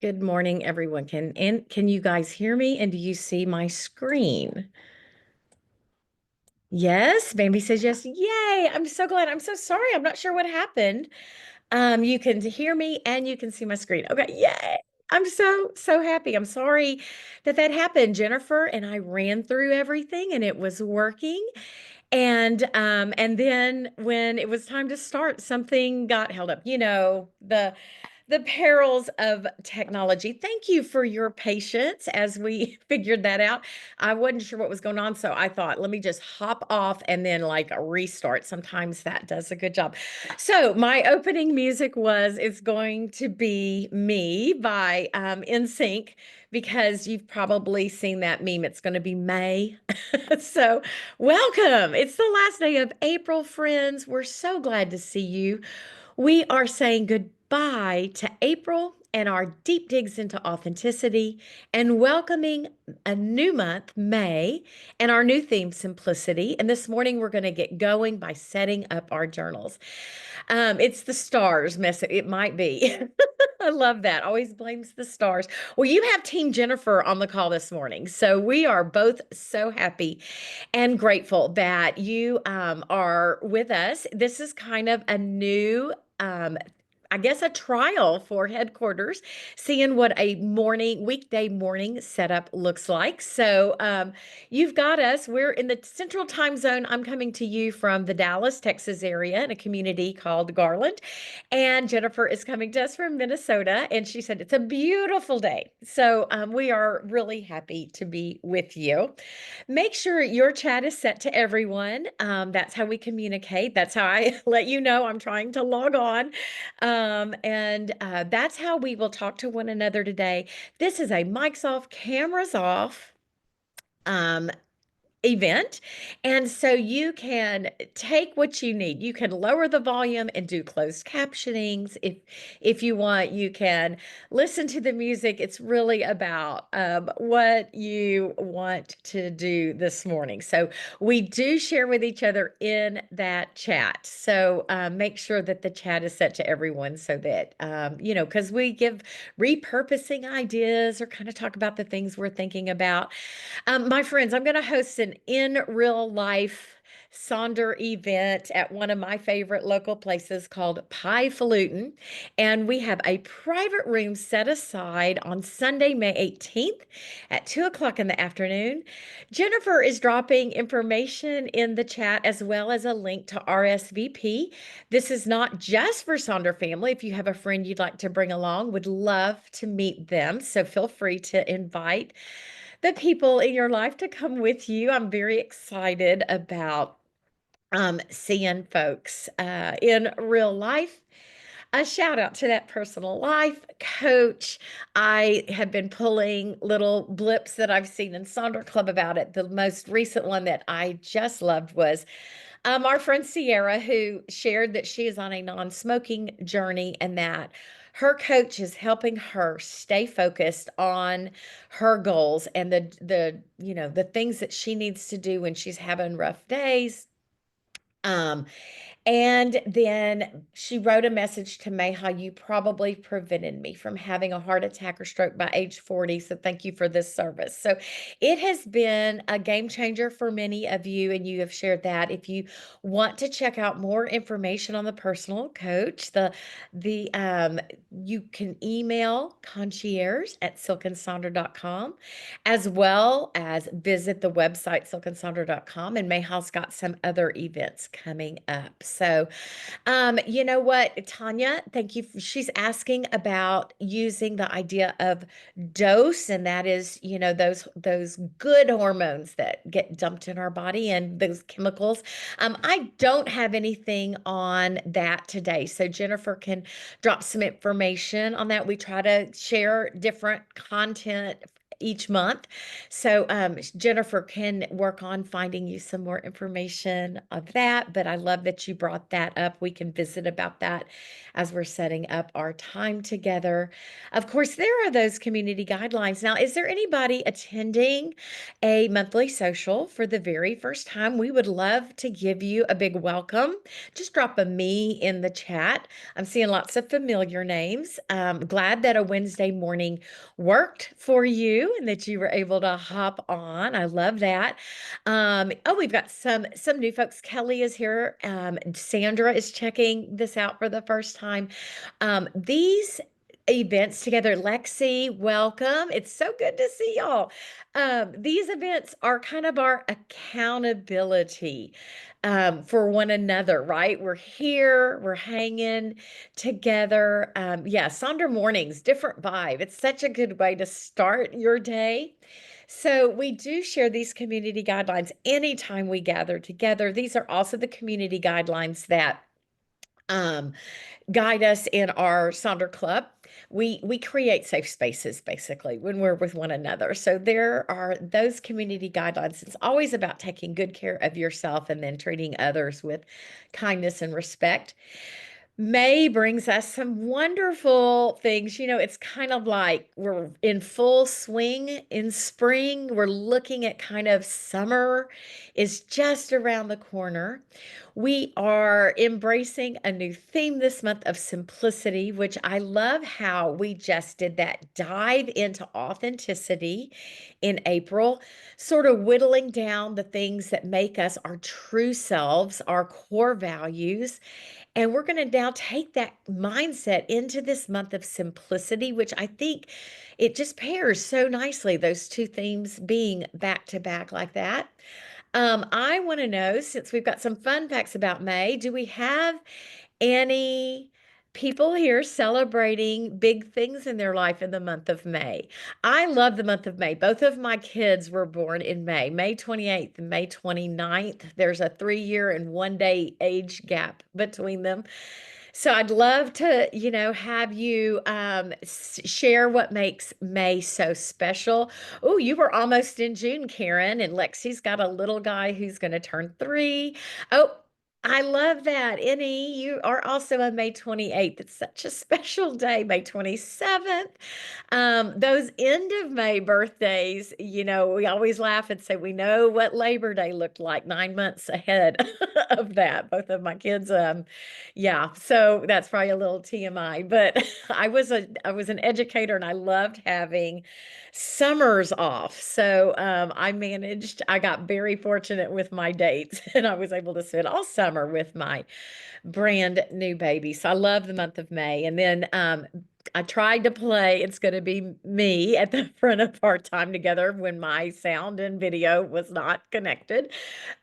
Good morning, everyone. Can you guys hear me? And do you see my screen? Yes, Bambi says yes. Yay! I'm so glad. I'm so sorry. I'm not sure what happened. You can hear me and you can see my screen. Okay, yay! I'm so happy. I'm sorry that happened. Jennifer and I ran through everything and it was working. And then when it was time to start, something got held up. The perils of technology. Thank you for your patience as we figured that out. I wasn't sure what was going on, so I thought, let me just hop off and then like restart. Sometimes that does a good job. So my opening music was It's Going to Be Me by NSYNC, because you've probably seen that meme. It's going to be May. So welcome. It's the last day of April, friends. We're so glad to see you. We are saying goodbye to April and our deep digs into authenticity and welcoming a new month, May, and our new theme, simplicity. And this morning, we're going to get going by setting up our journals. It's the stars mess. It might be. I love that. Always blames the stars. Well, you have Team Jennifer on the call this morning. So we are both so happy and grateful that you are with us. This is kind of a new I guess a trial for headquarters, seeing what a weekday morning setup looks like. So you've got us. We're in the central time zone. I'm coming to you from the Dallas, Texas area in a community called Garland. And Jennifer is coming to us from Minnesota. And she said it's a beautiful day. So we are really happy to be with you. Make sure your chat is set to everyone. That's how we communicate. That's how I let you know I'm trying to log on. And that's how we will talk to one another today. This is a mics off, cameras off. Um, event. And so you can take what you need. You can lower the volume and do closed captionings. If you want, you can listen to the music. It's really about what you want to do this morning. So we do share with each other in that chat. So make sure that the chat is set to everyone so that, because we give repurposing ideas or kind of talk about the things we're thinking about. My friends, I'm going to host an in real life Sonder event at one of my favorite local places called Pie Falutin. And we have a private room set aside on Sunday, May 18th at 2 o'clock in the afternoon. Jennifer is dropping information in the chat as well as a link to RSVP. This is not just for Sonder family. If you have a friend you'd like to bring along, would love to meet them. So feel free to invite the people in your life to come with you. I'm very excited about seeing folks in real life. A shout out to that personal life coach. I have been pulling little blips that I've seen in Sonder Club about it. The most recent one that I just loved was our friend Sierra, who shared that she is on a non-smoking journey and that her coach is helping her stay focused on her goals and the things that she needs to do when she's having rough days. Um, and then she wrote a message to Mayha, you probably prevented me from having a heart attack or stroke by age 40. So thank you for this service. So it has been a game changer for many of you, and you have shared that. If you want to check out more information on the personal coach, the you can email concierge@silkensonder.com, as well as visit the website silkensonder.com. And Mayha's got some other events coming up. So, you know what, Tanya, thank you. She's asking about using the idea of dose, and that is, those good hormones that get dumped in our body and those chemicals. I don't have anything on that today, so Jennifer can drop some information on that. We try to share different content each month. So Jennifer can work on finding you some more information of that. But I love that you brought that up. We can visit about that as we're setting up our time together. Of course, there are those community guidelines. Now, is there anybody attending a monthly social for the very first time? We would love to give you a big welcome. Just drop a me in the chat. I'm seeing lots of familiar names. Glad that a Wednesday morning worked for you and that you were able to hop on. I love that. Oh, we've got some new folks. Kelly is here. Sandra is checking this out for the first time. These events together. Lexi, welcome. It's so good to see y'all. These events are kind of our accountability for one another, right? We're here, we're hanging together. Yeah, Sonder mornings, different vibe. It's such a good way to start your day. So we do share these community guidelines anytime we gather together. These are also the community guidelines that um, guide us in our Sonder Club. We create safe spaces basically when we're with one another. So there are those community guidelines. It's always about taking good care of yourself and then treating others with kindness and respect. May brings us some wonderful things. You know, it's kind of like we're in full swing in spring. We're looking at kind of summer is just around the corner. We are embracing a new theme this month of simplicity, which I love how we just did that dive into authenticity in April, sort of whittling down the things that make us our true selves, our core values. And we're going to now take that mindset into this month of simplicity, which I think it just pairs so nicely, those two themes being back to back like that. I want to know, since we've got some fun facts about May, do we have any people here celebrating big things in their life in the month of May? I love the month of May. Both of my kids were born in May, May 28th and May 29th. There's a 3 year and 1 day age gap between them. So I'd love to, have you share what makes May so special. Oh, you were almost in June, Karen, and Lexi's got a little guy who's going to turn 3. Oh, I love that. Annie, you are also on May 28th. It's such a special day, May 27th. Those end of May birthdays, we always laugh and say we know what Labor Day looked like 9 months ahead of that. Both of my kids, yeah, so that's probably a little TMI, but I was an educator and I loved having summers off. So I got very fortunate with my dates and I was able to spend all summer with my brand new baby. So I love the month of May. And then I tried to play It's Gonna Be Me at the front of our time together when my sound and video was not connected.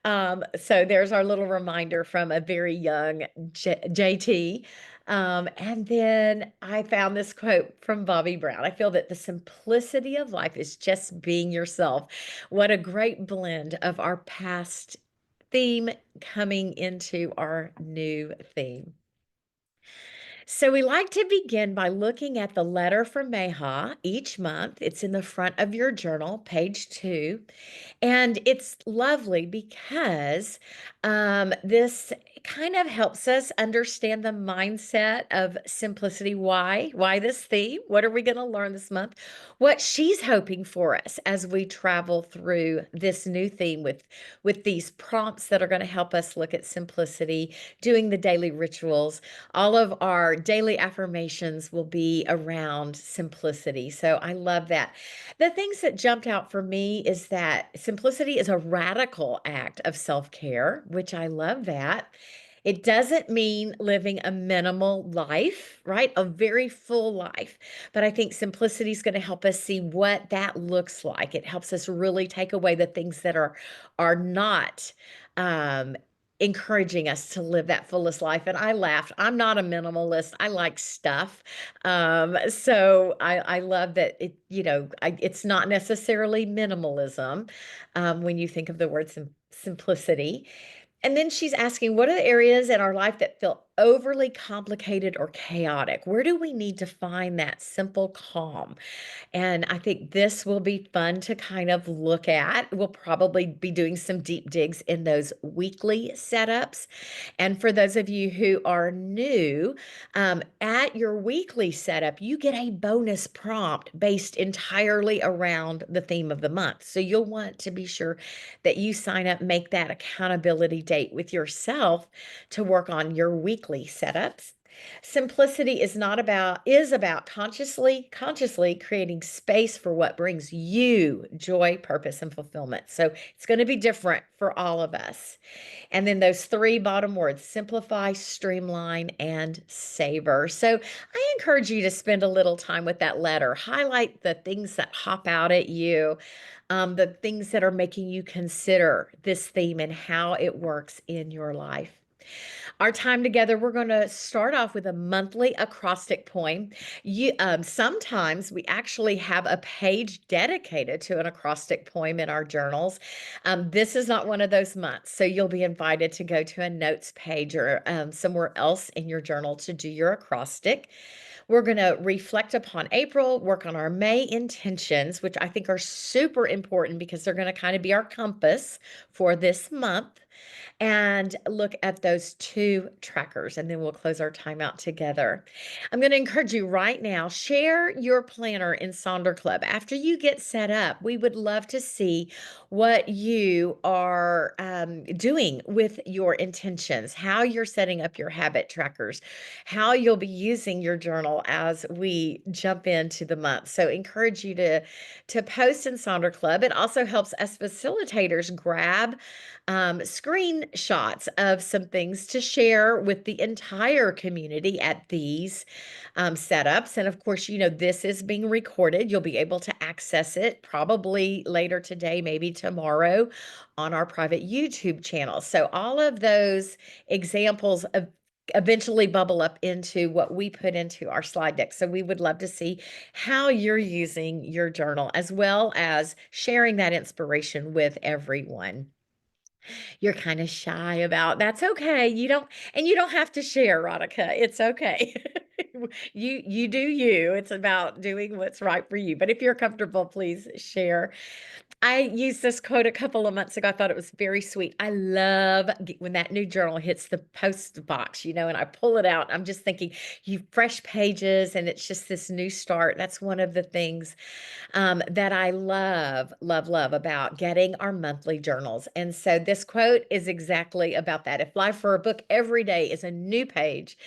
So there's our little reminder from a very young JT. And then I found this quote from Bobby Brown. I feel that the simplicity of life is just being yourself. What a great blend of our past theme coming into our new theme. So we like to begin by looking at the letter from Meha each month. It's in the front of your journal, page 2. And it's lovely because this kind of helps us understand the mindset of simplicity. Why this theme? What are we going to learn this month? What she's hoping for us as we travel through this new theme with these prompts that are going to help us look at simplicity, doing the daily rituals. All of our daily affirmations will be around simplicity. So I love that. The things that jumped out for me is that simplicity is a radical act of self-care, which I love that. It doesn't mean living a minimal life, right? A very full life. But I think simplicity is going to help us see what that looks like. It helps us really take away the things that are not um, encouraging us to live that fullest life. And I laughed. I'm not a minimalist. I like stuff. So I love that it's not necessarily minimalism when you think of the word simplicity. And then she's asking, what are the areas in our life that feel overly complicated or chaotic? Where do we need to find that simple calm? And I think this will be fun to kind of look at. We'll probably be doing some deep digs in those weekly setups. And for those of you who are new, at your weekly setup, you get a bonus prompt based entirely around the theme of the month. So you'll want to be sure that you sign up, make that accountability date with yourself to work on your weekly setups. Simplicity is about consciously creating space for what brings you joy, purpose, and fulfillment. So it's going to be different for all of us. And then those three bottom words: simplify, streamline, and savor. So I encourage you to spend a little time with that letter. Highlight the things that hop out at you, the things that are making you consider this theme and how it works in your life. Our time together, we're going to start off with a monthly acrostic poem. Sometimes we actually have a page dedicated to an acrostic poem in our journals. This is not one of those months, so you'll be invited to go to a notes page or somewhere else in your journal to do your acrostic. We're going to reflect upon April, work on our May intentions, which I think are super important because they're going to kind of be our compass for this month, and look at those two trackers, and then we'll close our time out together. I'm going to encourage you right now, share your planner in Sonder Club. After you get set up, we would love to see what you are doing with your intentions, how you're setting up your habit trackers, how you'll be using your journal as we jump into the month. So encourage you to post in Sonder Club. It also helps us facilitators grab screenshots of some things to share with the entire community at these setups. And of course, this is being recorded. You'll be able to access it probably later today, maybe tomorrow, on our private YouTube channel. So all of those examples of eventually bubble up into what we put into our slide deck. So we would love to see how you're using your journal, as well as sharing that inspiration with everyone. You're kind of shy about. That's okay. You don't have to share, Ronica. It's okay. You do you. It's about doing what's right for you. But if you're comfortable, please share. I used this quote a couple of months ago. I thought it was very sweet. I love when that new journal hits the post box, and I pull it out. I'm just thinking, you fresh pages, and it's just this new start. That's one of the things that I love about getting our monthly journals. And so this quote is exactly about that. If life were a book, every day is a new page,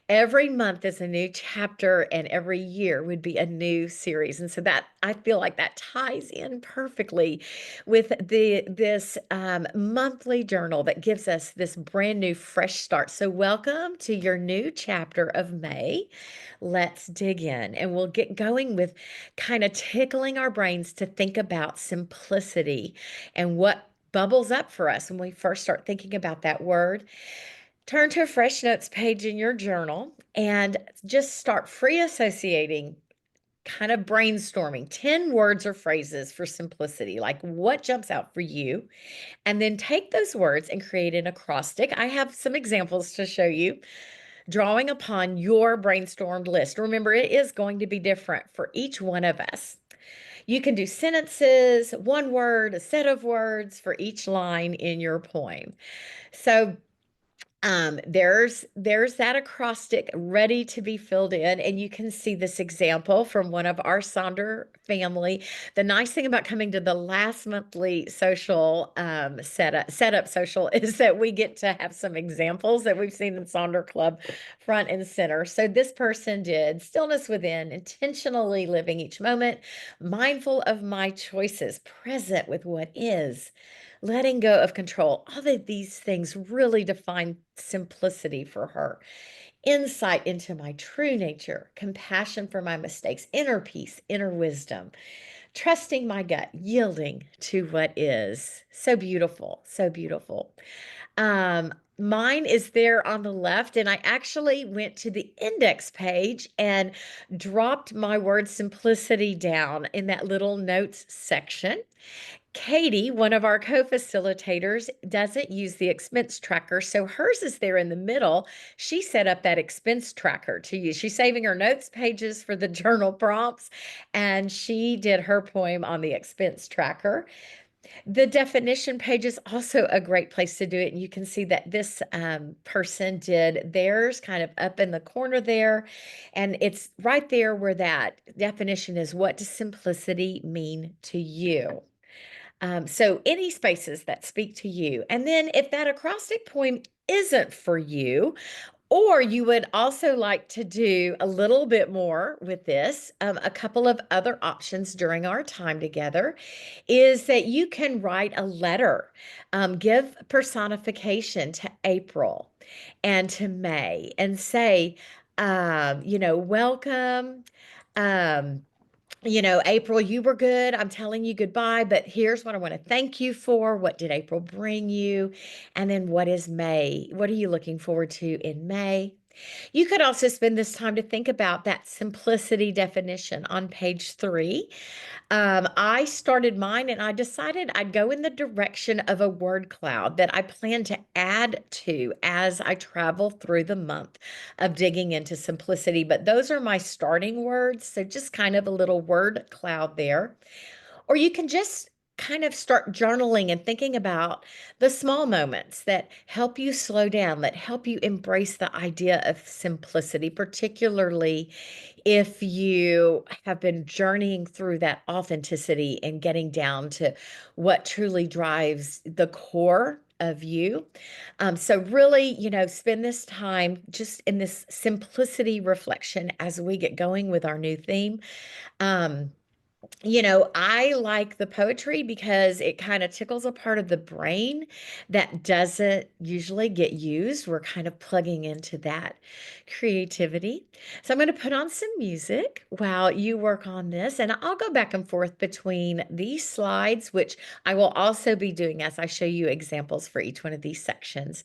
every month is a new chapter, and every year would be a new series. And so that, I feel like that ties in perfectly with this monthly journal that gives us this brand new fresh start. So welcome to your new chapter of May. Let's dig in, and we'll get going with kind of tickling our brains to think about simplicity and what bubbles up for us when we first start thinking about that word. Turn to a fresh notes page in your journal and just start free associating, kind of brainstorming 10 words or phrases for simplicity, like what jumps out for you. And then take those words and create an acrostic. I have some examples to show you, drawing upon your brainstormed list. Remember, it is going to be different for each one of us. You can do sentences, one word, a set of words for each line in your poem. So there's that acrostic ready to be filled in, and you can see this example from one of our Sonder family. The nice thing about coming to the last monthly social setup social is that we get to have some examples that we've seen in Sonder Club front and center. So this person did stillness within, intentionally living each moment, mindful of my choices, present with what is, letting go of control. All of these things really define simplicity for her. Insight into my true nature, compassion for my mistakes, inner peace, inner wisdom, trusting my gut, yielding to what is. So beautiful, so beautiful. Mine is there on the left, and I actually went to the index page and dropped my word simplicity down in that little notes section. Katie, one of our co-facilitators, doesn't use the expense tracker, so hers is there in the middle. She set up that expense tracker to use. She's saving her notes pages for the journal prompts, and she did her poem on the expense tracker. The definition page is also a great place to do it. And you can see that this person did theirs kind of up in the corner there. And it's right there where that definition is. What does simplicity mean to you? So any spaces that speak to you. And then if that acrostic poem isn't for you, or you would also like to do a little bit more with this, a couple of other options during our time together is that you can write a letter, give personification to April and to May and say, welcome. Um, April, you were good. I'm telling you goodbye, but here's what I want to thank you for. What did April bring you? And then what is May? What are you looking forward to in May? You could also spend this time to think about that simplicity definition on page 3. I started mine and I decided I'd go in the direction of a word cloud that I plan to add to as I travel through the month of digging into simplicity. But those are my starting words. So just kind of a little word cloud there. Or you can just kind of start journaling and thinking about the small moments that help you slow down, that help you embrace the idea of simplicity, particularly if you have been journeying through that authenticity and getting down to what truly drives the core of you. So really, spend this time just in this simplicity reflection as we get going with our new theme. Um, I like the poetry because it kind of tickles a part of the brain that doesn't usually get used. We're kind of plugging into that creativity. So I'm going to put on some music while you work on this, and I'll go back and forth between these slides, which I will also be doing as I show you examples for each one of these sections.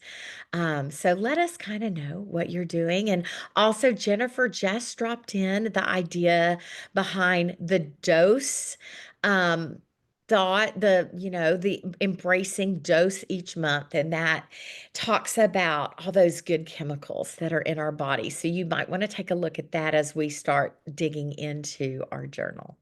So let us kind of know what you're doing. And also, Jennifer just dropped in the idea behind the dose thought, the embracing dose each month. And that talks about all those good chemicals that are in our body. So you might want to take a look at that as we start digging into our journal.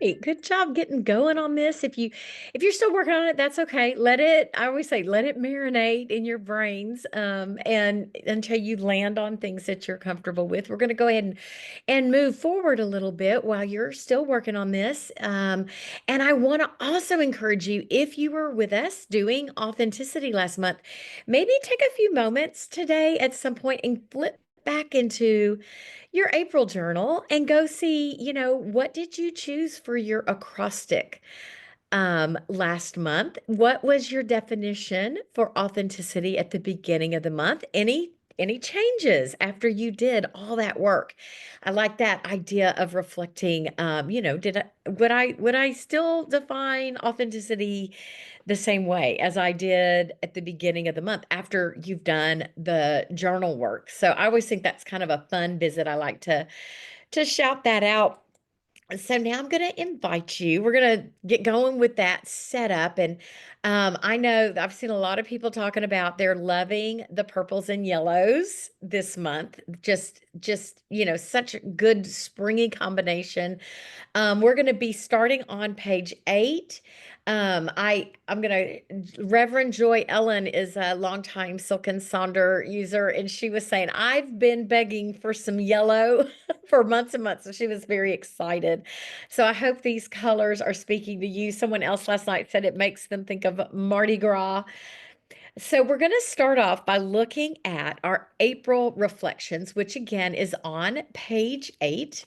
Good job getting going on this. If you're still working on it, that's okay. Let it, I always say, let it marinate in your brains, and until you land on things that you're comfortable with. We're going to go ahead and move forward a little bit while you're still working on this. And I want to also encourage you, if you were with us doing authenticity last month, maybe take a few moments today at some point and flip back into your April journal and go see, what did you choose for your acrostic last month? What was your definition for authenticity at the beginning of the month? Any changes after you did all that work? I like that idea of reflecting. Did I would I still define authenticity the same way as I did at the beginning of the month after you've done the journal work? So I always think that's kind of a fun visit. I like to shout that out. So now I'm going to invite you. We're going to get going with that setup. And I know that I've seen a lot of people talking about they're loving the purples and yellows this month. Just such a good springy combination. We're going to be starting on page 8. I'm gonna Reverend Joy Ellen is a longtime Silk and Sonder user, and she was saying, I've been begging for some yellow for months and months. So she was very excited. So I hope these colors are speaking to you. Someone else last night said it makes them think of Mardi Gras. So we're going to start off by looking at our April reflections, which again is on page 8.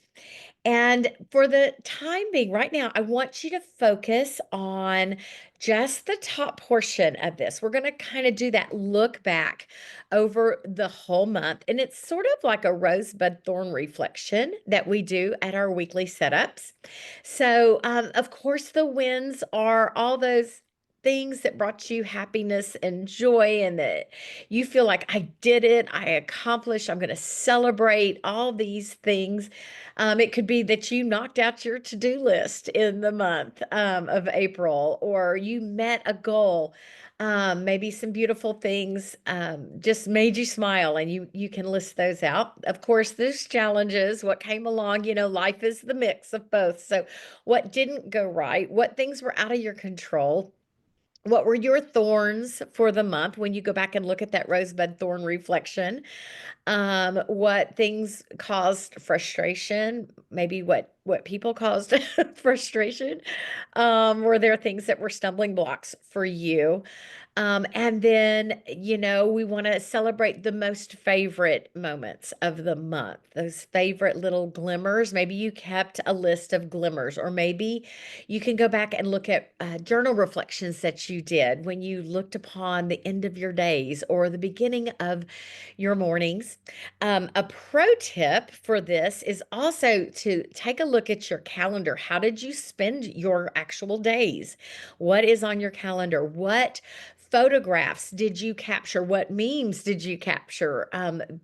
And for the time being, right now, I want you to focus on just the top portion of this. We're going to kind of do that look back over the whole month. And it's sort of like a rosebud thorn reflection that we do at our weekly setups. So, of course, the wins are all those things that brought you happiness and joy, and that you feel like I did it, I accomplished, I'm going to celebrate all these things. It could be that you knocked out your to-do list in the month of April, or you met a goal. Maybe some beautiful things just made you smile, and you can list those out. Of course, there's challenges, what came along. Life is the mix of both. So what didn't go right, what things were out of your control, what were your thorns for the month when you go back and look at that rosebud thorn reflection? What things caused frustration, maybe what people caused frustration. Were there things that were stumbling blocks for you? And then, we want to celebrate the most favorite moments of the month, those favorite little glimmers. Maybe you kept a list of glimmers, or maybe you can go back and look at journal reflections that you did when you looked upon the end of your days or the beginning of your mornings. A pro tip for this is also to take a look at your calendar. How did you spend your actual days? What is on your calendar? What photographs did you capture? What memes did you capture?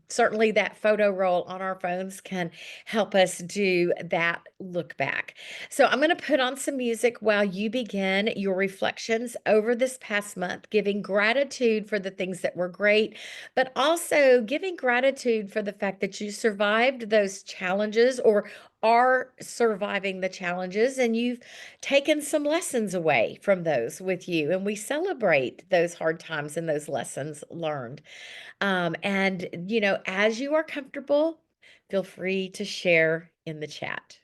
Certainly, that photo roll on our phones can help us do that look back. So, I'm going to put on some music while you begin your reflections over this past month, giving gratitude for the things that were great, but also giving gratitude for the fact that you survived those challenges, or are surviving the challenges, and you've taken some lessons away from those with you. And we celebrate those hard times and those lessons learned. And as you are comfortable, feel free to share in the chat.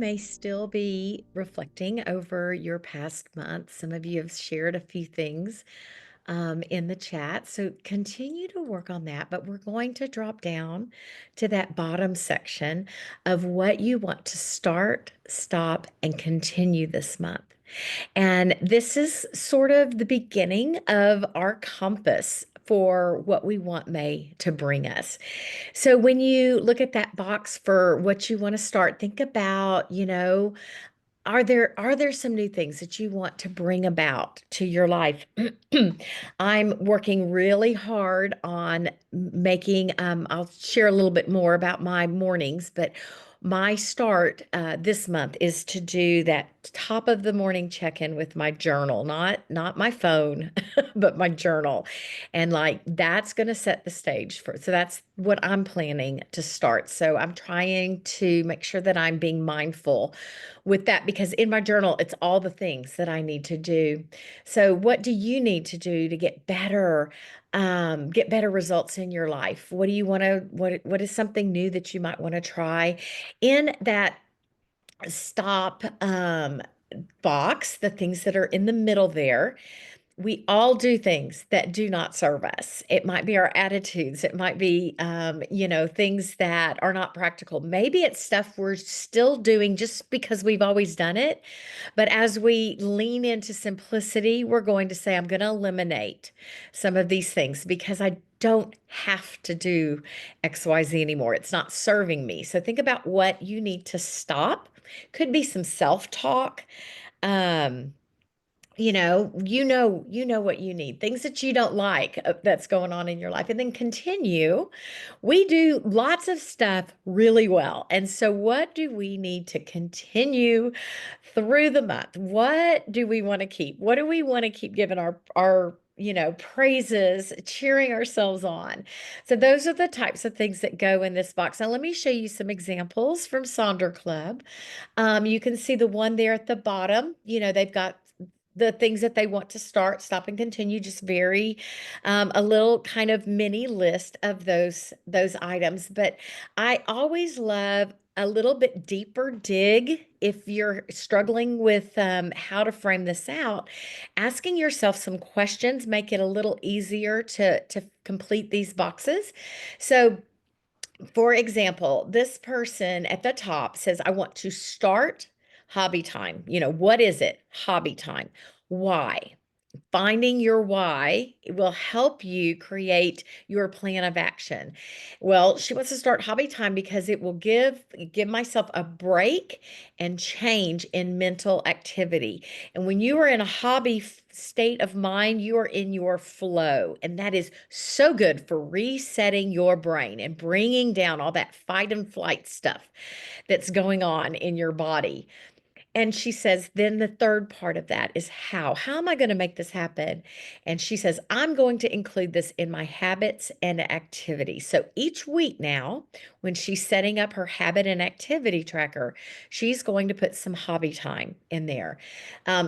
may still be reflecting over your past month. Some of you have shared a few things in the chat. So continue to work on that. But we're going to drop down to that bottom section of what you want to start, stop, and continue this month. And this is sort of the beginning of our compass for what we want May to bring us. So when you look at that box for what you want to start, think about, are there some new things that you want to bring about to your life? I'm working really hard on making, I'll share a little bit more about my mornings, but my start this month is to do that top of the morning check-in with my journal, not my phone, but my journal. And like that's going to set the stage for, so that's what I'm planning to start. So I'm trying to make sure that I'm being mindful with that because in my journal, it's all the things that I need to do. So, what do you need to do to get better results in your life? What do you want to, what is something new that you might want to try in that stop box, the things that are in the middle there? We all do things that do not serve us. It might be our attitudes. It might be, things that are not practical. Maybe it's stuff we're still doing just because we've always done it. But as we lean into simplicity, we're going to say, I'm going to eliminate some of these things because I don't have to do XYZ anymore. It's not serving me. So think about what you need to stop. Could be some self-talk. Um, you know what you need, things that you don't like that's going on in your life, and then continue. We do lots of stuff really well. And so what do we need to continue through the month? What do we want to keep? What do we want to keep giving our praises, cheering ourselves on? So those are the types of things that go in this box. Now let me show you some examples from Sonder Club. You can see the one there at the bottom. They've got the things that they want to start, stop, and continue. Just very a little kind of mini list of those items. But I always love a little bit deeper dig if you're struggling with how to frame this out. Asking yourself some questions make it a little easier to complete these boxes. So for example, this person at the top says, I want to start hobby time. What is it? Hobby time. Why? Finding your why will help you create your plan of action. Well, she wants to start hobby time because it will give myself a break and change in mental activity. And when you are in a hobby state of mind, you are in your flow, and that is so good for resetting your brain and bringing down all that fight and flight stuff that's going on in your body. And she says, then the third part of that is how. How am I going to make this happen? And she says, I'm going to include this in my habits and activities. So each week now, when she's setting up her habit and activity tracker, she's going to put some hobby time in there.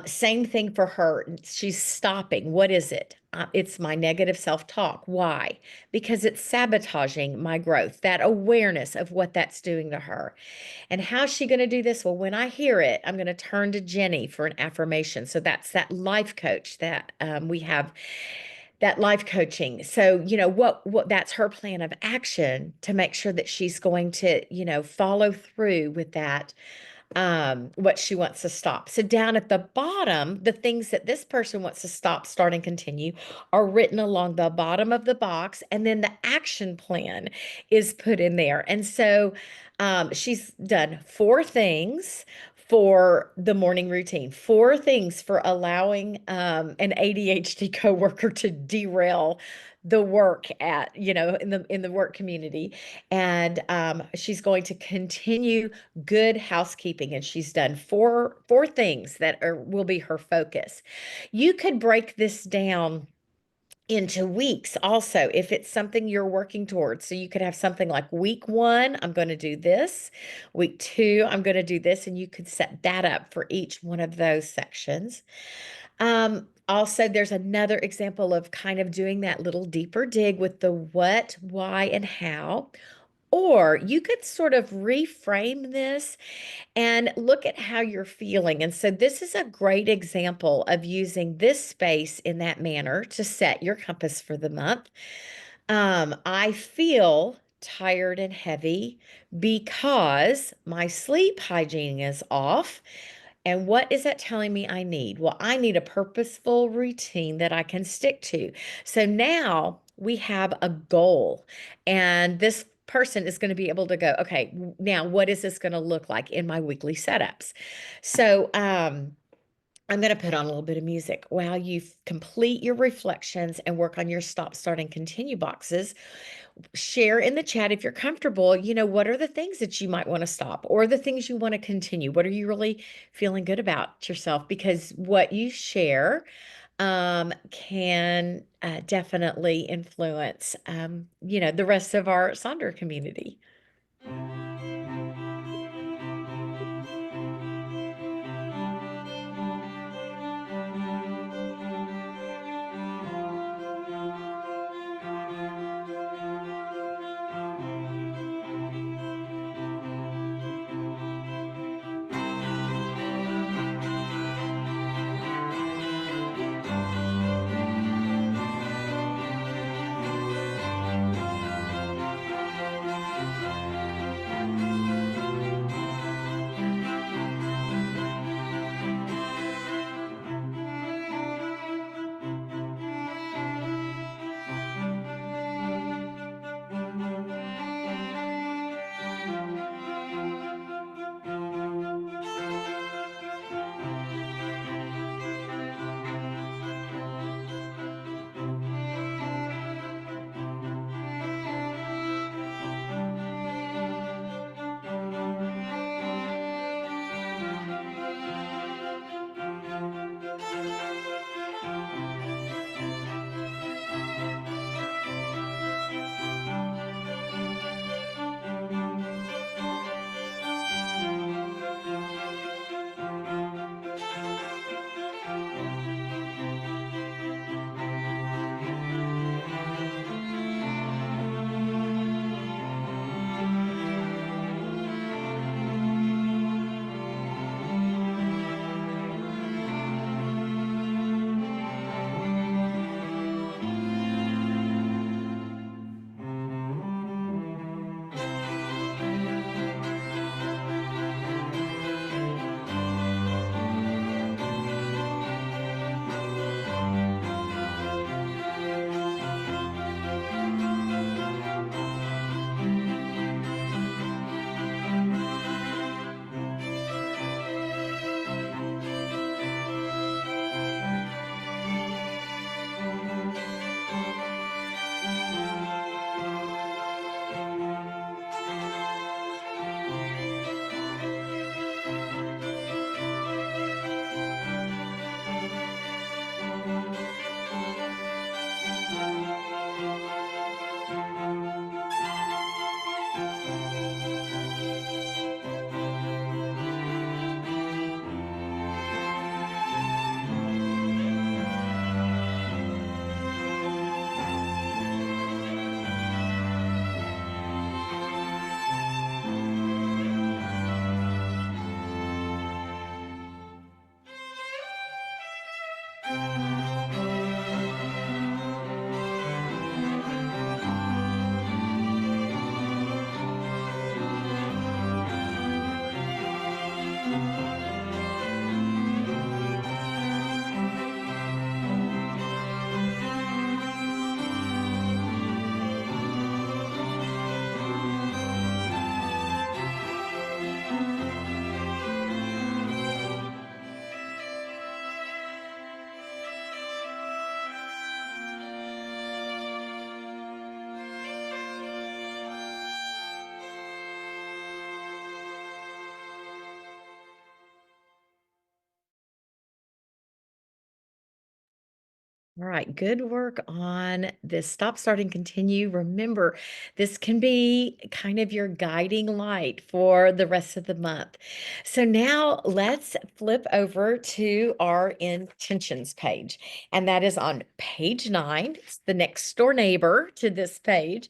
Same thing for her. She's stopping. What is it? It's my negative self-talk. Why? Because it's sabotaging my growth, that awareness of what that's doing to her. And how's she going to do this? Well, when I hear it, I'm going to turn to Jenny for an affirmation. So that's that life coach that we have, that life coaching. So, what that's her plan of action to make sure that she's going to, follow through with that, what she wants to stop. So down at the bottom, the things that this person wants to stop, start, and continue are written along the bottom of the box, and then the action plan is put in there. And so she's done 4 things for the morning routine, 4 things for allowing an ADHD coworker to derail the work in the work community. And she's going to continue good housekeeping, and she's done four things that will be her focus. You could break this down into weeks also if it's something you're working towards. So you could have something like week 1, I'm going to do this. Week 2, I'm going to do this, and you could set that up for each one of those sections. Also, there's another example of kind of doing that little deeper dig with the what, why, and how. Or you could sort of reframe this and look at how you're feeling. And so this is a great example of using this space in that manner to set your compass for the month. I feel tired and heavy because my sleep hygiene is off. And what is that telling me I need? Well, I need a purposeful routine that I can stick to. So now we have a goal, and this person is going to be able to go, okay, now what is this going to look like in my weekly setups? So, I'm going to put on a little bit of music while you complete your reflections and work on your stop, start, and continue boxes. Share in the chat if you're comfortable, what are the things that you might want to stop or the things you want to continue? What are you really feeling good about yourself? Because what you share can definitely influence, the rest of our Sonder community. All right, good work on this stop, start, and continue. Remember, this can be kind of your guiding light for the rest of the month. So now let's flip over to our intentions page, and that is on page 9. It's the next door neighbor to this page.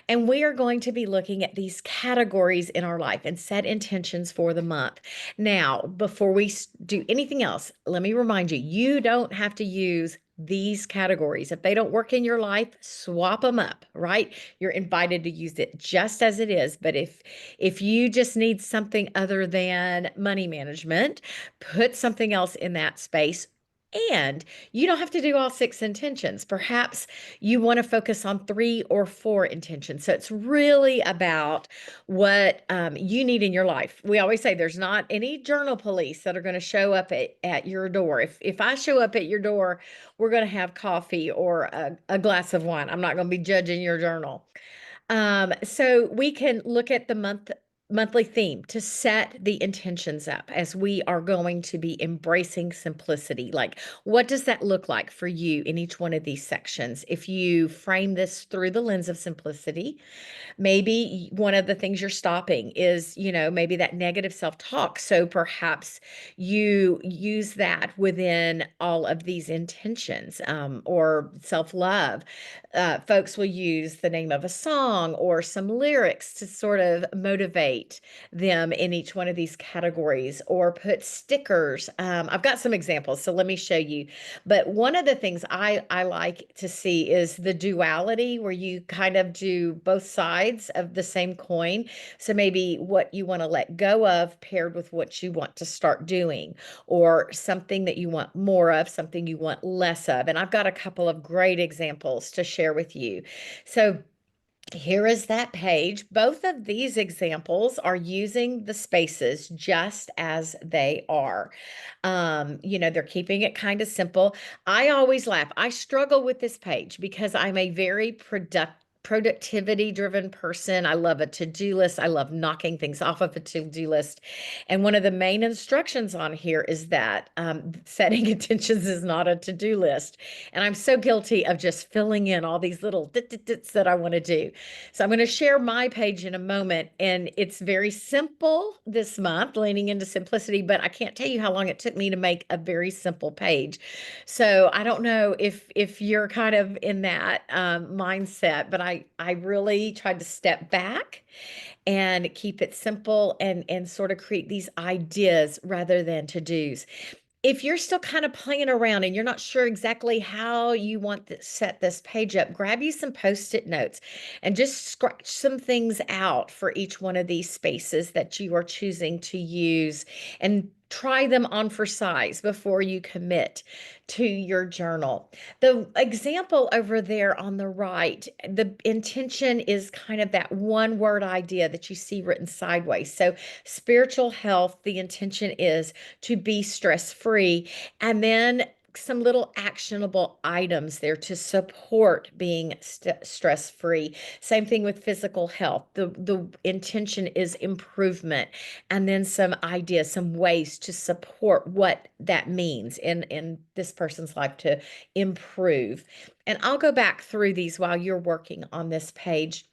And we are going to be looking at these categories in our life and set intentions for the month. Now, before we do anything else, let me remind you, you don't have to use these categories. If they don't work in your life, swap them up, right? You're invited to use it just as it is. But if you just need something other than money management, put something else in that space. And you don't have to do all 6 intentions. Perhaps you want to focus on 3 or 4 intentions. So it's really about what you need in your life. We always say there's not any journal police that are going to show up at your door. If I show up at your door, we're going to have coffee or a glass of wine. I'm not going to be judging your journal. So we can look at the monthly theme to set the intentions up as we are going to be embracing simplicity. Like, what does that look like for you in each one of these sections? If you frame this through the lens of simplicity, maybe one of the things you're stopping is, maybe that negative self-talk. So perhaps you use that within all of these intentions, or self-love. Folks will use the name of a song or some lyrics to sort of motivate them in each one of these categories, or put stickers. I've got some examples, so let me show you. But one of the things I like to see is the duality, where you kind of do both sides of the same coin. So maybe what you want to let go of paired with what you want to start doing, or something that you want more of, something you want less of. And I've got a couple of great examples to share with you. So here is that page. Both of these examples are using the spaces just as they are. They're keeping it kind of simple. I always laugh. I struggle with this page because I'm a very productivity driven person. I love a to-do list. I love knocking things off of a to-do list. And one of the main instructions on here is that setting intentions is not a to-do list. And I'm so guilty of just filling in all these little dits that I want to do. So I'm going to share my page in a moment, and it's very simple this month, leaning into simplicity, but I can't tell you how long it took me to make a very simple page. So I don't know if you're kind of in that mindset, but I really tried to step back and keep it simple and sort of create these ideas rather than to-dos. If you're still kind of playing around and you're not sure exactly how you want to set this page up, grab you some Post-it notes and just scratch some things out for each one of these spaces that you are choosing to use, and try them on for size before you commit to your journal. The example over there on the right, the intention is kind of that one word idea that you see written sideways. So spiritual health, the intention is to be stress-free, and then some little actionable items there to support being stress-free. Same thing with physical health. The intention is improvement, and then some ideas, some ways to support what that means in this person's life to improve. And I'll go back through these while you're working on this page.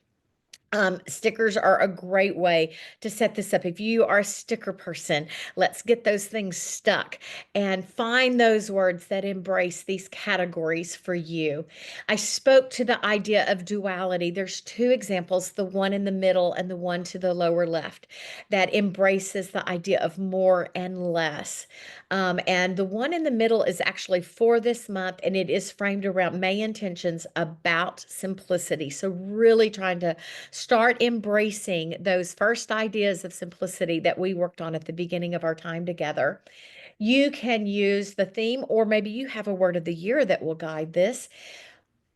Stickers are a great way to set this up. If you are a sticker person, let's get those things stuck and find those words that embrace these categories for you. I spoke to the idea of duality. There's 2 examples, the one in the middle and the one to the lower left, that embraces the idea of more and less. And the one in the middle is actually for this month, and it is framed around May intentions about simplicity. So really trying to start embracing those first ideas of simplicity that we worked on at the beginning of our time together. You can use the theme, or maybe you have a word of the year that will guide this.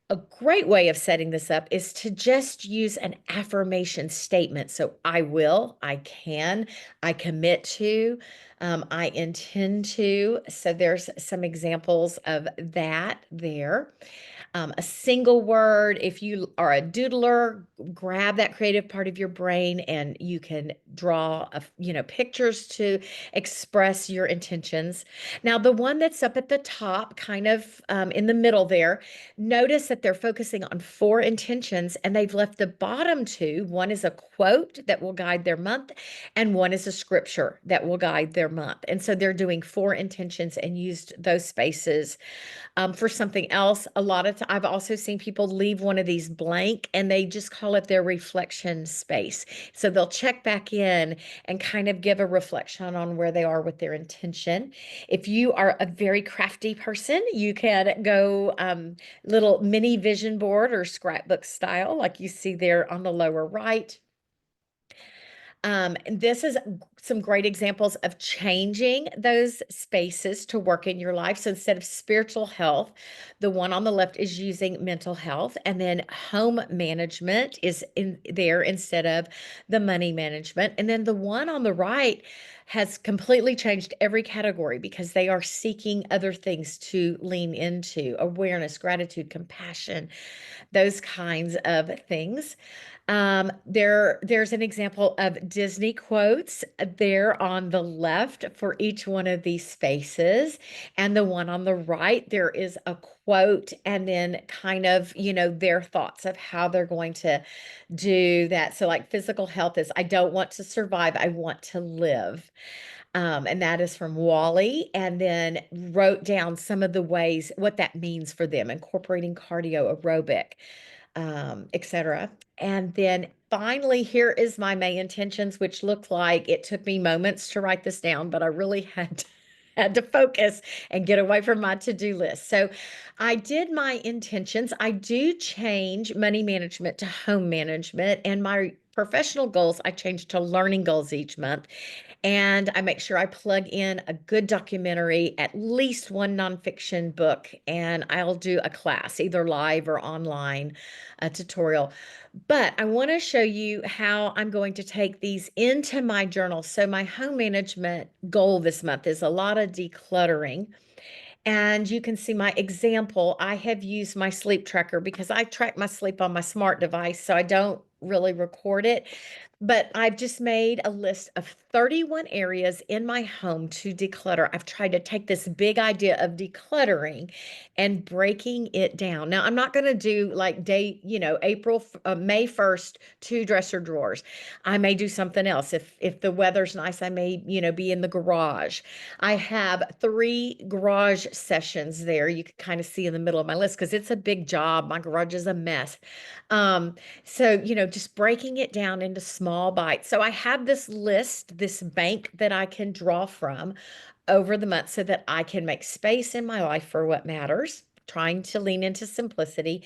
A great way of setting this up is to just use an affirmation statement. So I will, I can, I commit to, I intend to. So there's some examples of that there. a single word. If you are a doodler, grab that creative part of your brain and you can draw, pictures to express your intentions. Now, the one that's up at the top, kind of in the middle there, notice that they're focusing on four intentions and they've left the bottom two. One is a quote that will guide their month, and one is a scripture that will guide their month. And so they're doing four intentions and used those spaces for something else. A lot of I've also seen people leave one of these blank and they just call it their reflection space. So they'll check back in and kind of give a reflection on where they are with their intention. If you are a very crafty person, you can go little mini vision board or scrapbook style, like you see there on the lower right. And this is some great examples of changing those spaces to work in your life. So instead of spiritual health, the one on the left is using mental health, and then home management is in there instead of the money management. And then the one on the right has completely changed every category because they are seeking other things to lean into: awareness, gratitude, compassion, those kinds of things. There's an example of Disney quotes there on the left for each one of these spaces. And the one on the right, there is a quote and then kind of, their thoughts of how they're going to do that. So like physical health is, I don't want to survive, I want to live. And that is from Wally, and then wrote down some of the ways, what that means for them, incorporating cardio, aerobic, etc. And then finally, here is my May intentions, which looked like it took me moments to write this down, but I really had to focus and get away from my to-do list. So I did my intentions. I do change money management to home management, and my professional goals I change to learning goals each month. And I make sure I plug in a good documentary, at least one nonfiction book, and I'll do a class, either live or online, a tutorial. But I want to show you how I'm going to take these into my journal. So my home management goal this month is a lot of decluttering. And you can see my example. I have used my sleep tracker because I track my sleep on my smart device, so I don't really record it. But I've just made a list of 31 areas in my home to declutter. I've tried to take this big idea of decluttering and breaking it down. Now, I'm not going to do like May 1st, two dresser drawers. I may do something else. If the weather's nice, I may, be in the garage. I have 3 garage sessions there. You can kind of see in the middle of my list because it's a big job. My garage is a mess. So, just breaking it down into small bites. So I have this list, this bank that I can draw from over the month so that I can make space in my life for what matters, trying to lean into simplicity.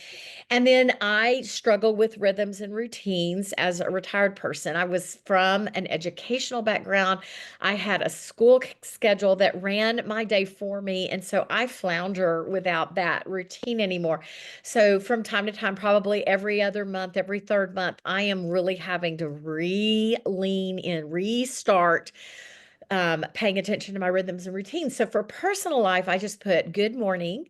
And then I struggle with rhythms and routines as a retired person. I was from an educational background. I had a school schedule that ran my day for me. And so I flounder without that routine anymore. So from time to time, probably every other month, every third month, I am really having to lean in, restart paying attention to my rhythms and routines. So for personal life, I just put good morning,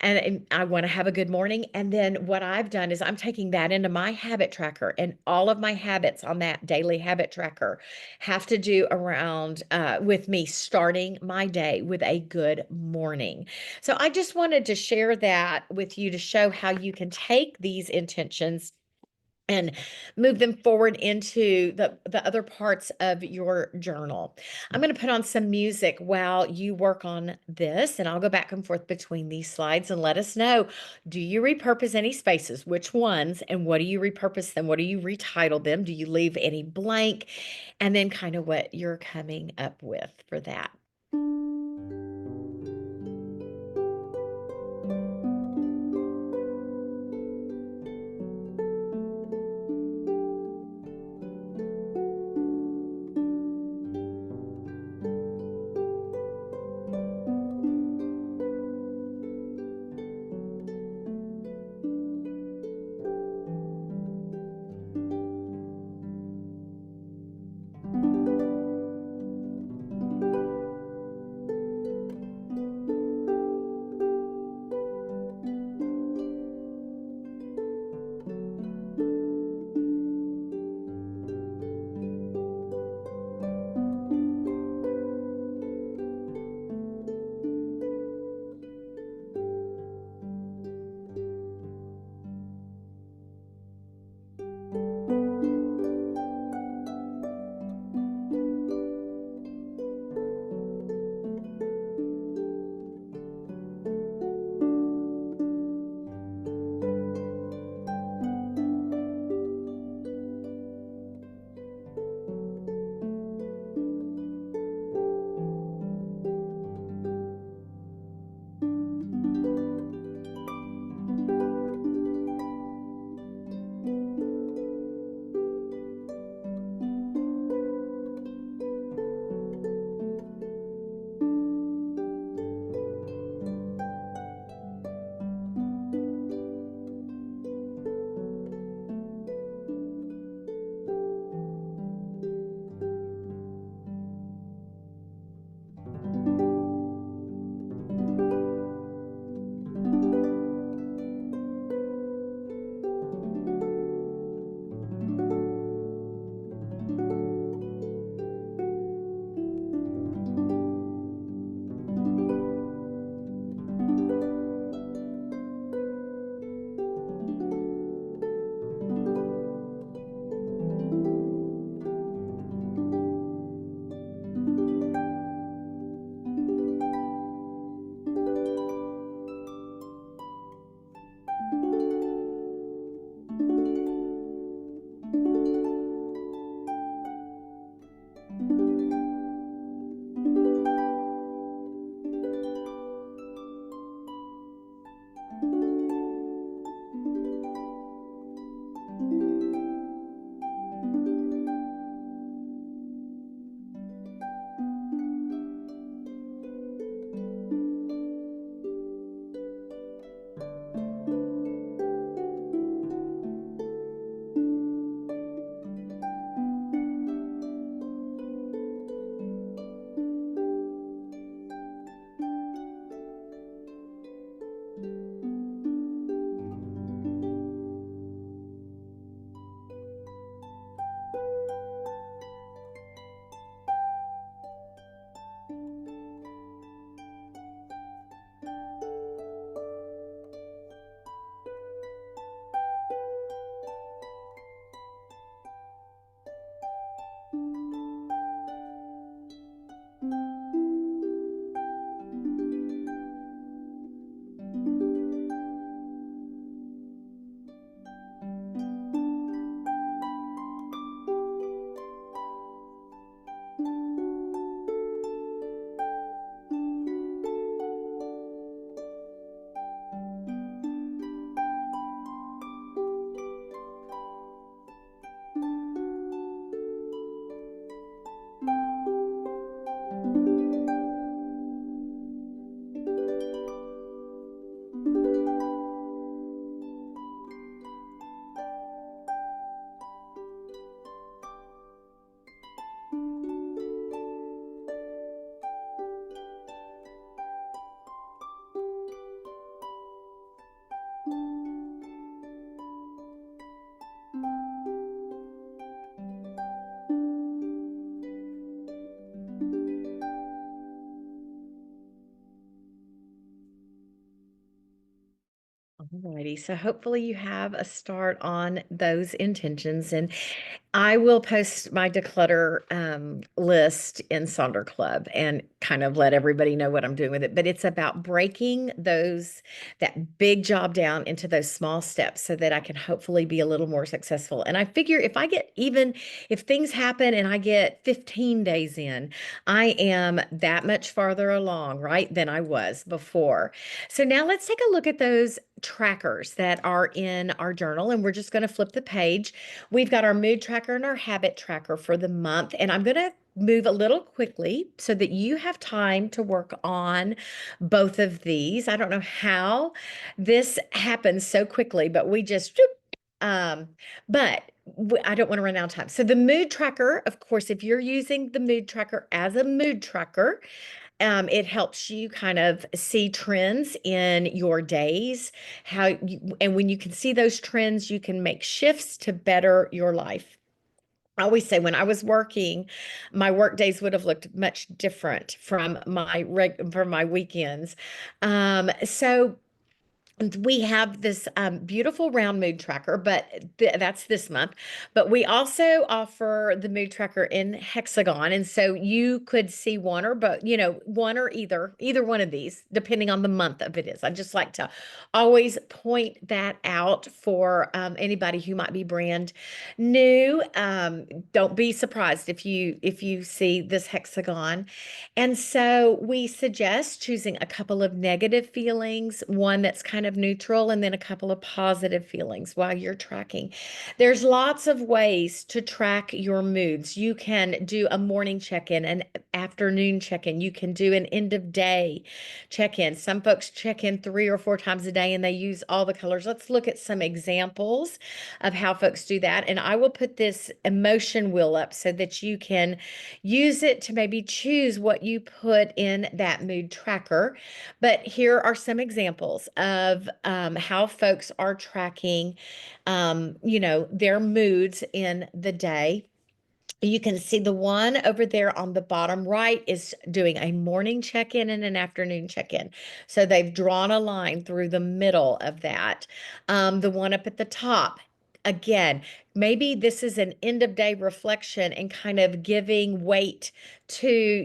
and I want to have a good morning. And then what I've done is I'm taking that into my habit tracker, and all of my habits on that daily habit tracker have to do around with me starting my day with a good morning. So I just wanted to share that with you to show how you can take these intentions and move them forward into the other parts of your journal. I'm going to put on some music while you work on this, and I'll go back and forth between these slides and let us know, do you repurpose any spaces? Which ones? And what do you repurpose them? What do you retitle them? Do you leave any blank? And then kind of what you're coming up with for that. already. So hopefully you have a start on those intentions. And I will post my declutter list in Sonder Club and kind of let everybody know what I'm doing with it. But it's about breaking that big job down into those small steps so that I can hopefully be a little more successful. And I figure if things happen and I get 15 days in, I am that much farther along, right, than I was before. So now let's take a look at those trackers that are in our journal, and we're just going to flip the page. We've got our mood tracker and our habit tracker for the month, and I'm going to move a little quickly so that you have time to work on both of these. I don't know how this happens so quickly, but we just um, but I don't want to run out of time. So the mood tracker, of course, if you're using the mood tracker as a mood tracker, it helps you kind of see trends in your days, and when you can see those trends, you can make shifts to better your life. I always say when I was working, my work days would have looked much different from my weekends. So we have this beautiful round mood tracker, but that's this month. But we also offer the mood tracker in hexagon, and so you could see one or both, one or either one of these, depending on the month of it is. I just like to always point that out for anybody who might be brand new. Don't be surprised if you see this hexagon. And so we suggest choosing a couple of negative feelings, one that's kind of neutral, and then a couple of positive feelings while you're tracking. There's lots of ways to track your moods. You can do a morning check-in, an afternoon check-in. You can do an end of day check-in. Some folks check in 3 or 4 times a day and they use all the colors. Let's look at some examples of how folks do that. And I will put this emotion wheel up so that you can use it to maybe choose what you put in that mood tracker. But here are some examples of how folks are tracking, their moods in the day. You can see the one over there on the bottom right is doing a morning check-in and an afternoon check-in. So they've drawn a line through the middle of that. The one up at the top, again, maybe this is an end of day reflection and kind of giving weight to,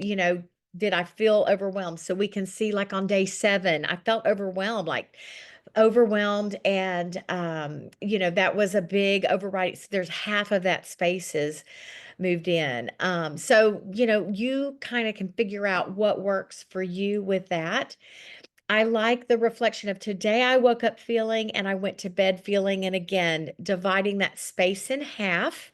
did I feel overwhelmed? So we can see like on day 7, I felt overwhelmed and that was a big overriding. So there's half of that spaces moved in. So, you kind of can figure out what works for you with that. I like the reflection of today I woke up feeling and I went to bed feeling, and again, dividing that space in half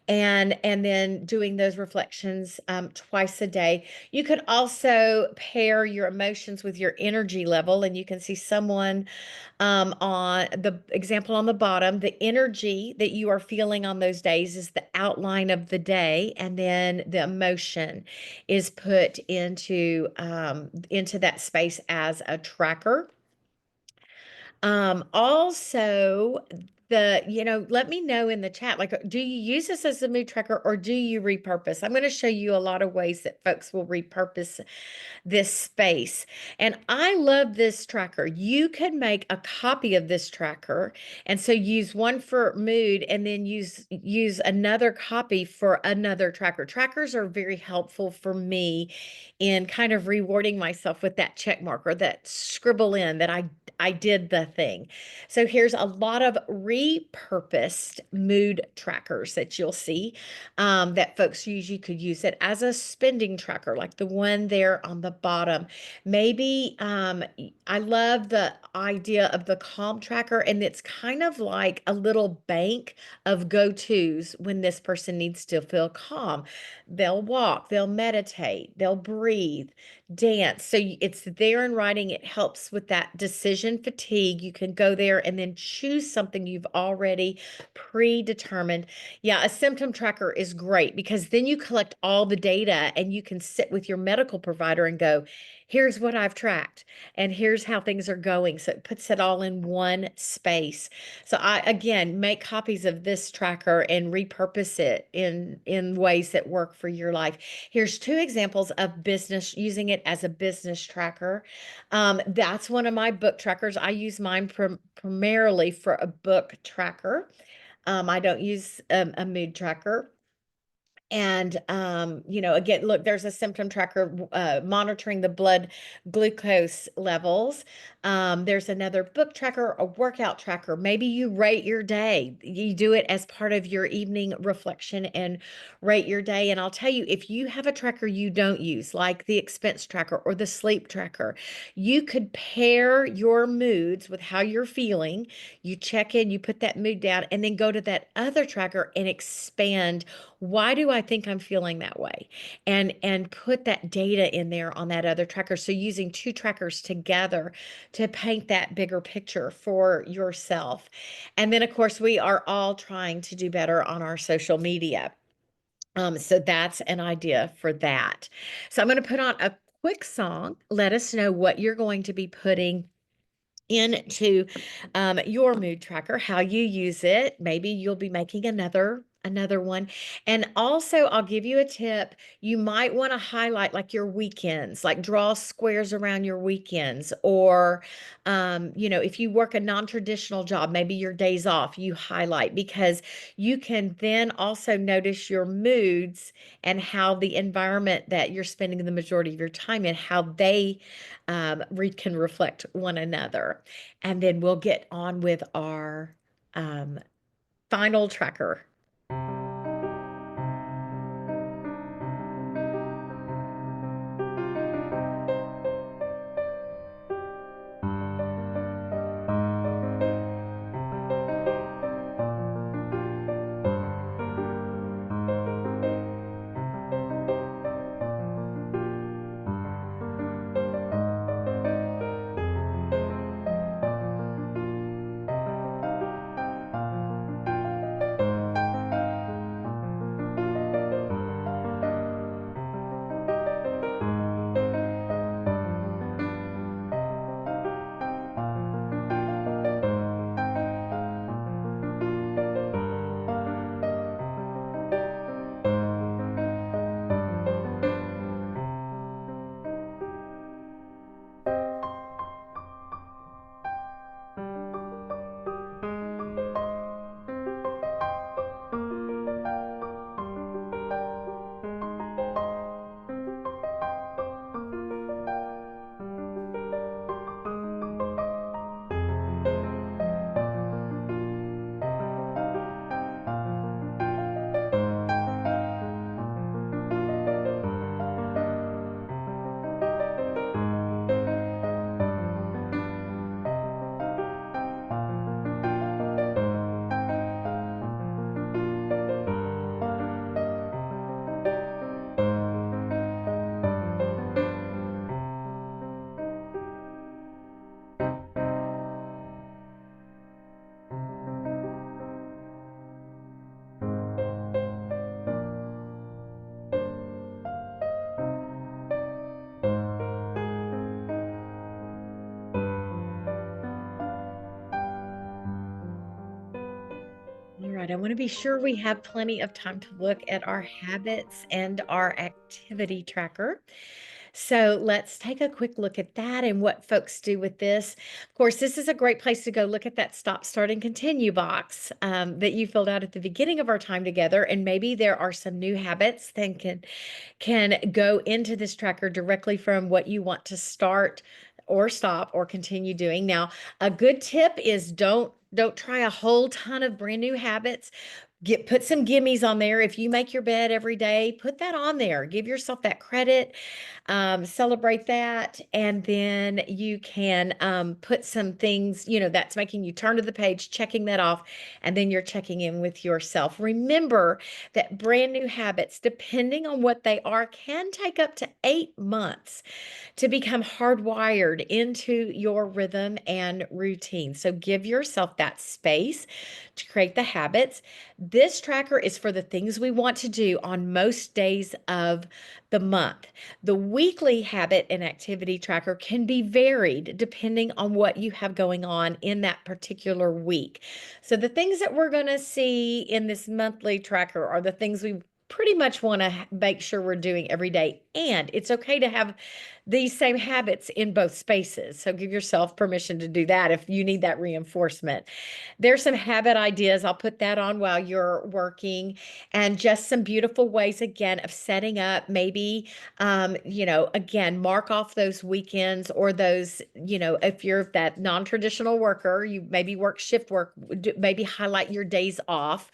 and then doing those reflections twice a day. You could also pair your emotions with your energy level, and you can see someone on the example on the bottom. The energy that you are feeling on those days is the outline of the day, and then the emotion is put into that space as a tracker. Also, let me know in the chat, like, do you use this as a mood tracker or do you repurpose? I'm going to show you a lot of ways that folks will repurpose this space. And I love this tracker. You could make a copy of this tracker, and so use one for mood and then use another copy for another tracker. Trackers are very helpful for me in kind of rewarding myself with that check mark or that scribble in that I did the thing. So here's a lot of repurposed mood trackers that you'll see that folks use. You could use it as a spending tracker, like the one there on the bottom. Maybe I love the idea of the calm tracker, and it's kind of like a little bank of go-tos when this person needs to feel calm. They'll walk, they'll meditate, they'll breathe, dance. So it's there in writing. It helps with that decision fatigue. You can go there and then choose something you've already predetermined. Yeah, a symptom tracker is great because then you collect all the data and you can sit with your medical provider and go, here's what I've tracked, and here's how things are going. So it puts it all in one space. So I, again, make copies of this tracker and repurpose it in ways that work for your life. Here's two examples of business, using it as a business tracker. That's one of my book trackers. I use mine primarily for a book tracker. I don't use a mood tracker. And, again, look, there's a symptom tracker monitoring the blood glucose levels. There's another book tracker, a workout tracker. Maybe you rate your day. You do it as part of your evening reflection and rate your day. And I'll tell you, if you have a tracker you don't use, like the expense tracker or the sleep tracker, you could pair your moods with how you're feeling. You check in, you put that mood down, and then go to that other tracker and expand, why do I think I'm feeling that way? And put that data in there on that other tracker. So using two trackers together to paint that bigger picture for yourself. And then of course we are all trying to do better on our social media. So that's an idea for that. So I'm going to put on a quick song. Let us know what you're going to be putting into your mood tracker, how you use it. Maybe you'll be making another one. And also, I'll give you a tip. You might want to highlight like your weekends, like draw squares around your weekends, or if you work a non-traditional job, maybe your days off, you highlight, because you can then also notice your moods and how the environment that you're spending the majority of your time in, how they can reflect one another. And then we'll get on with our um, final tracker. All right, I want to be sure we have plenty of time to look at our habits and our activity tracker. So let's take a quick look at that and what folks do with this. Of course, this is a great place to go look at that stop, start, and continue box that you filled out at the beginning of our time together. And maybe there are some new habits that can go into this tracker directly from what you want to start or stop or continue doing. Now, a good tip is don't try a whole ton of brand new habits. Put some gimmies on there. If you make your bed every day, put that on there. Give yourself that credit. Celebrate that. And then you can put some things, that's making you turn to the page, checking that off, and then you're checking in with yourself. Remember that brand new habits, depending on what they are, can take up to 8 months to become hardwired into your rhythm and routine. So give yourself that space to create the habits. This tracker is for the things we want to do on most days of the month. The weekly habit and activity tracker can be varied depending on what you have going on in that particular week. So the things that we're going to see in this monthly tracker are the things we pretty much want to make sure we're doing every day. And it's okay to have these same habits in both spaces. So give yourself permission to do that if you need that reinforcement. There's some habit ideas. I'll put that on while you're working, and just some beautiful ways again of setting up. Maybe, again, mark off those weekends or those, if you're that non-traditional worker, you maybe work shift work, maybe highlight your days off.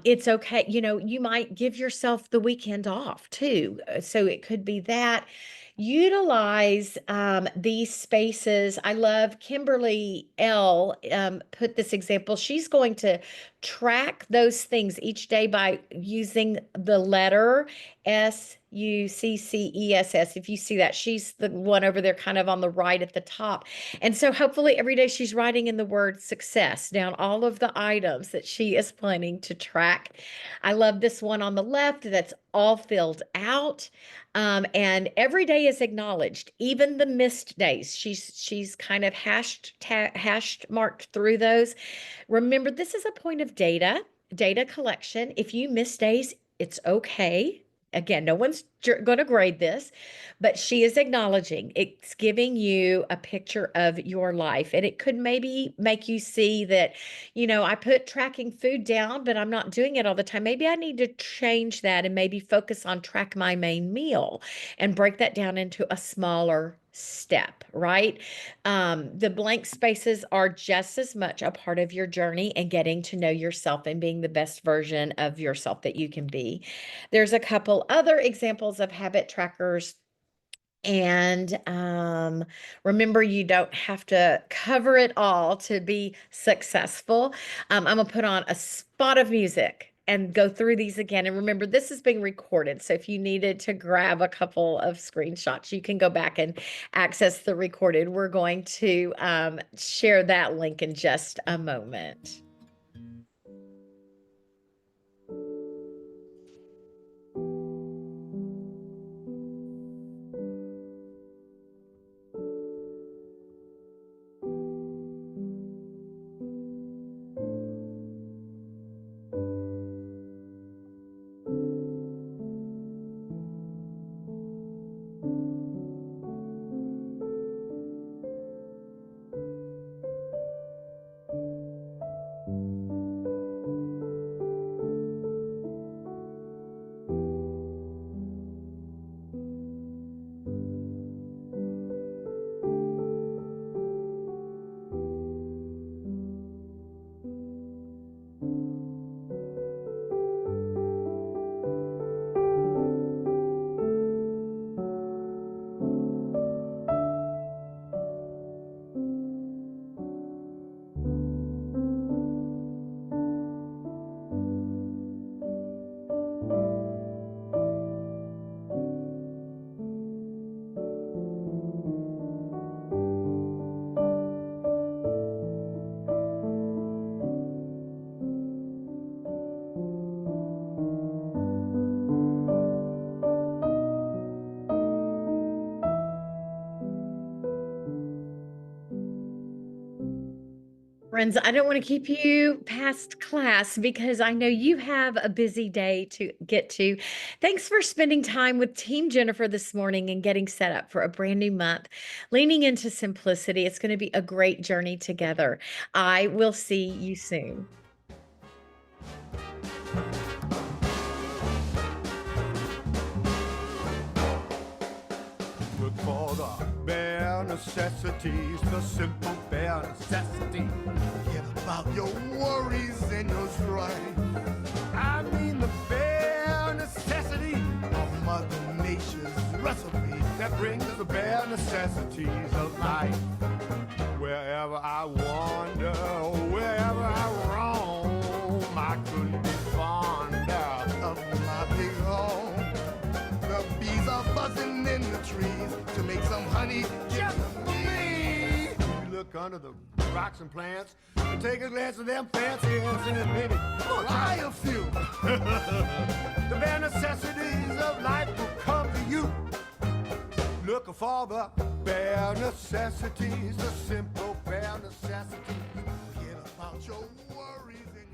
It's okay. You might give yourself the weekend off too. So it could be that. Utilize these spaces. I love Kimberly L. Put this example. She's going to track those things each day by using the letter SUCCESS. If you see that, she's the one over there kind of on the right at the top. And so hopefully every day she's writing in the word success down all of the items that she is planning to track. I love this one on the left that's all filled out. And every day is acknowledged, even the missed days. She's kind of hashed marked through those. Remember, this is a point of data collection. If you miss days, it's okay. Again, no one's going to grade this, but she is acknowledging. It's giving you a picture of your life. And it could maybe make you see that, I put tracking food down, but I'm not doing it all the time. Maybe I need to change that and maybe focus on track my main meal and break that down into a smaller step, right? The blank spaces are just as much a part of your journey and getting to know yourself and being the best version of yourself that you can be. There's a couple other examples of habit trackers. And remember, you don't have to cover it all to be successful. I'm going to put on a spot of music and go through these again. And remember, this is being recorded. So if you needed to grab a couple of screenshots, you can go back and access the recorded. We're going to share that link in just a moment. Friends, I don't want to keep you past class because I know you have a busy day to get to. Thanks for spending time with Team Jennifer this morning and getting set up for a brand new month, leaning into simplicity. It's going to be a great journey together. I will see you soon. Look for the bare necessities, the simple bare necessities. Forget about your worries and your strife. I mean the bare necessity of Mother Nature's recipe that brings the bare necessities of life. Wherever I wander, wherever I roam, I couldn't be fonder of my big home. The bees are buzzing in the trees to make some honey just for me. look under the rocks and plants and take a glance at them fancy ants and maybe try a few. The bare necessities of life will come to you. Looking for the bare necessities, the simple bare necessities. Forget about your worries.